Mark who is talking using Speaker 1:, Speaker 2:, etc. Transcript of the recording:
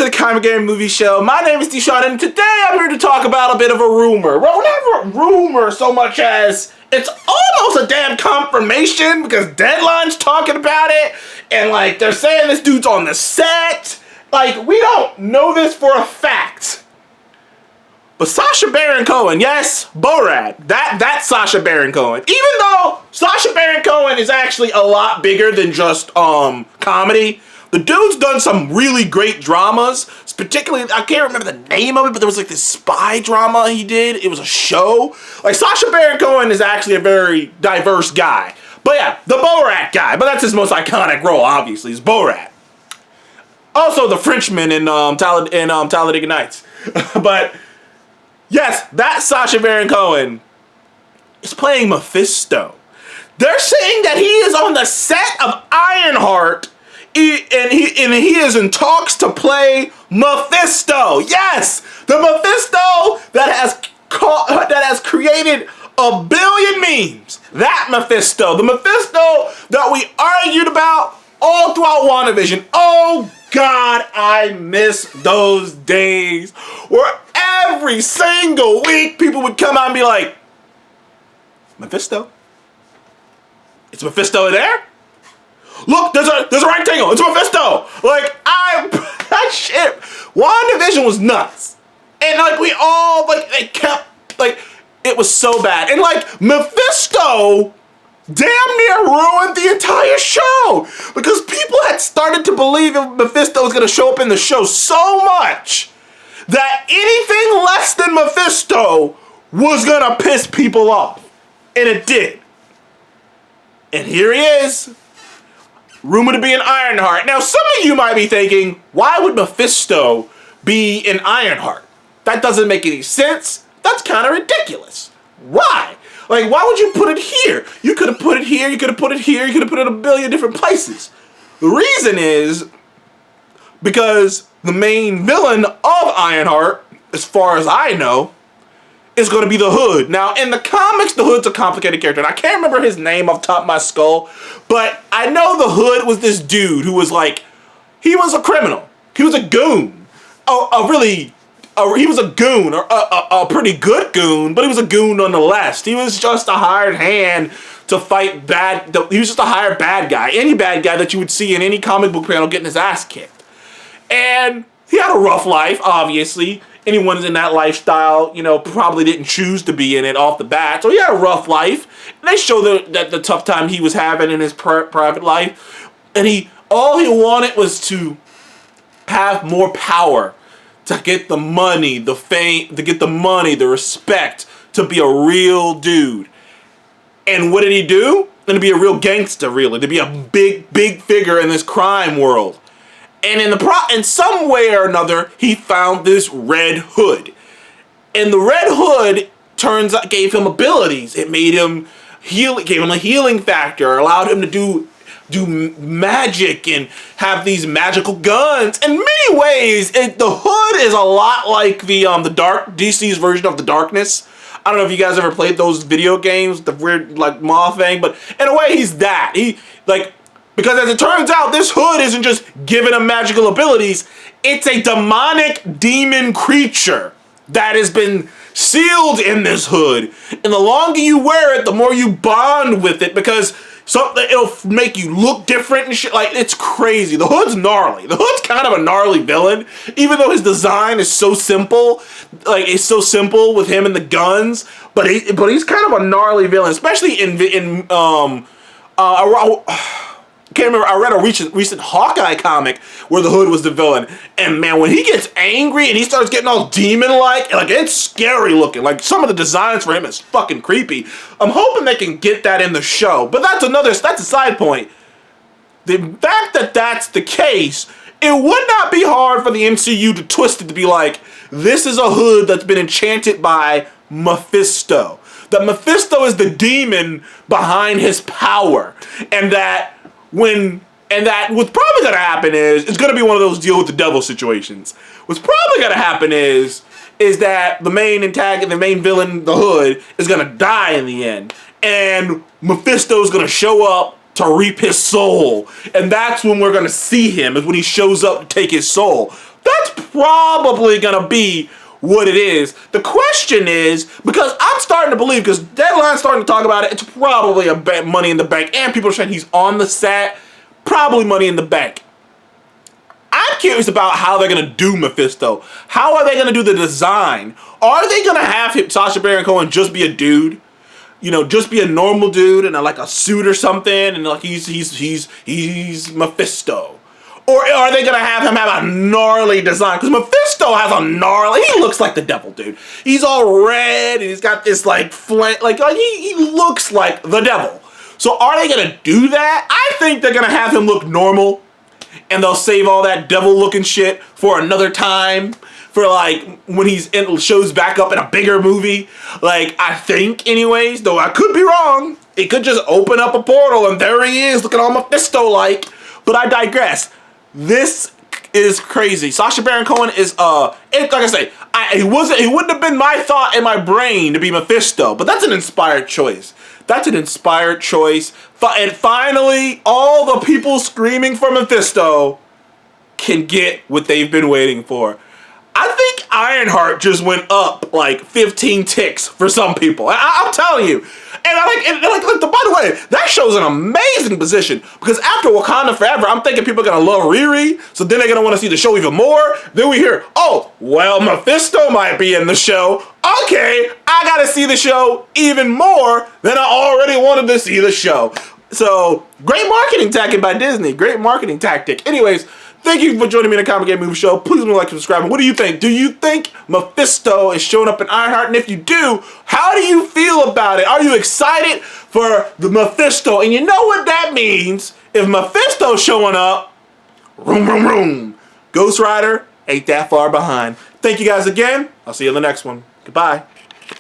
Speaker 1: to the Comic Game Movie Show. My name is Deshaun, and today I'm here to talk about a bit of a rumor. Well, never a rumor so much as it's almost a damn confirmation because Deadline's talking about it, and like they're saying this dude's on the set. Like, we don't know this for a fact. But Sacha Baron Cohen, yes, Borat, that's Sacha Baron Cohen. Even though Sacha Baron Cohen is actually a lot bigger than just comedy. The dude's done some really great dramas. Particularly, I can't remember the name of it, but there was like this spy drama he did. It was a show. Like, Sacha Baron Cohen is actually a very diverse guy. But yeah, the Borat guy. But that's his most iconic role, obviously, is Borat. Also, the Frenchman in Talladega Nights. But yes, that Sacha Baron Cohen is playing Mephisto. They're saying that he is on the set of Ironheart. He is in talks to play Mephisto. Yes, the Mephisto that has created a billion memes. That Mephisto, the Mephisto that we argued about all throughout WandaVision. Oh God, I miss those days where every single week people would come out and be like, Mephisto? Is Mephisto there? Look, there's a rectangle. It's Mephisto. Like, that shit. WandaVision was nuts. And like, we all, like, they kept, like, it was so bad. And like, Mephisto damn near ruined the entire show. Because people had started to believe Mephisto was going to show up in the show so much that anything less than Mephisto was going to piss people off. And it did. And here he is. Rumored to be an Ironheart. Now, some of you might be thinking, why would Mephisto be an Ironheart? That doesn't make any sense. That's kind of ridiculous. Why? Like, why would you put it here? You could have put it here, you could have put it here, you could have put it in a billion different places. The reason is because the main villain of Ironheart, as far as I know, is going to be the Hood. Now, in the comics, the Hood's a complicated character, and I can't remember his name off the top of my skull, but I know the Hood was this dude who was like, he was a criminal. He was a goon. He was a goon, or a pretty good goon, but he was a goon nonetheless. He was just a hired hand to fight he was just a hired bad guy. Any bad guy that you would see in any comic book panel getting his ass kicked. And he had a rough life, obviously. Anyone who's in that lifestyle, you know, probably didn't choose to be in it off the bat. So he had a rough life. And they show the tough time he was having in his private life. And all he wanted was to have more power, to get the money, the fame, the respect, to be a real dude. And what did he do? And to be a real gangster, really. To be a big figure in this crime world. And in some way or another, he found this Red Hood. And the Red Hood gave him abilities. It made him gave him a healing factor, allowed him to do magic and have these magical guns. In many ways, the Hood is a lot like the DC's version of the Darkness. I don't know if you guys ever played those video games, the weird like moth thing, but in a way, he's that. Because as it turns out, this Hood isn't just giving him magical abilities. It's a demonic demon creature that has been sealed in this Hood. And the longer you wear it, the more you bond with it, because it'll make you look different and shit. Like, it's crazy. The Hood's gnarly. The Hood's kind of a gnarly villain, even though his design is so simple. Like, it's so simple with him and the guns. But he's kind of a gnarly villain, especially I can't remember. I read a recent Hawkeye comic where the Hood was the villain, and man, when he gets angry and he starts getting all demon-like, it's scary looking. Like, some of the designs for him is fucking creepy. I'm hoping they can get that in the show, but that's a side point. The fact that that's the case, it would not be hard for the MCU to twist it to be like, this is a Hood that's been enchanted by Mephisto. That Mephisto is the demon behind his power, and that what's probably gonna happen is it's gonna be one of those deal with the devil situations. What's probably gonna happen is that the main villain, the Hood, is gonna die in the end, and Mephisto's gonna show up to reap his soul. And that's when we're going to see him, is when he shows up to take his soul. That's probably going to be what it is. The question is, because I'm starting to believe, because Deadline's starting to talk about it, it's probably a Money in the Bank, and people are saying he's on the set, probably Money in the Bank. I'm curious about how they're going to do Mephisto. How are they going to do the design? Are they going to have him, Sacha Baron Cohen, just be a dude? You know, just be a normal dude in like a suit or something, and like he's Mephisto? Or are they gonna have him have a gnarly design? Because Mephisto has a gnarly. He looks like the devil, dude. He's all red and he's got this like flint. Like he looks like the devil. So are they gonna do that? I think they're gonna have him look normal, and they'll save all that devil-looking shit for another time. For like when shows back up in a bigger movie. Like I think, anyways. Though I could be wrong. It could just open up a portal and there he is, looking all Mephisto-like. But I digress. This is crazy. Sacha Baron Cohen is like I say, it wouldn't have been my thought in my brain to be Mephisto, but that's an inspired choice. That's an inspired choice. And finally, all the people screaming for Mephisto can get what they've been waiting for. I think Ironheart just went up like 15 ticks for some people. I'm telling you. And by the way, that show's an amazing position, because after Wakanda Forever, I'm thinking people are going to love Riri, so then they're going to want to see the show even more. Then we hear, oh, well, Mephisto might be in the show. Okay, I got to see the show even more than I already wanted to see the show. So, great marketing tactic by Disney. Great marketing tactic. Anyways, thank you for joining me in the Comic Game Movie Show. Please like and subscribe. And what do you think? Do you think Mephisto is showing up in Ironheart? And if you do, how do you feel about it? Are you excited for the Mephisto? And you know what that means. If Mephisto's showing up, room, room, room, Ghost Rider ain't that far behind. Thank you guys again. I'll see you in the next one. Goodbye.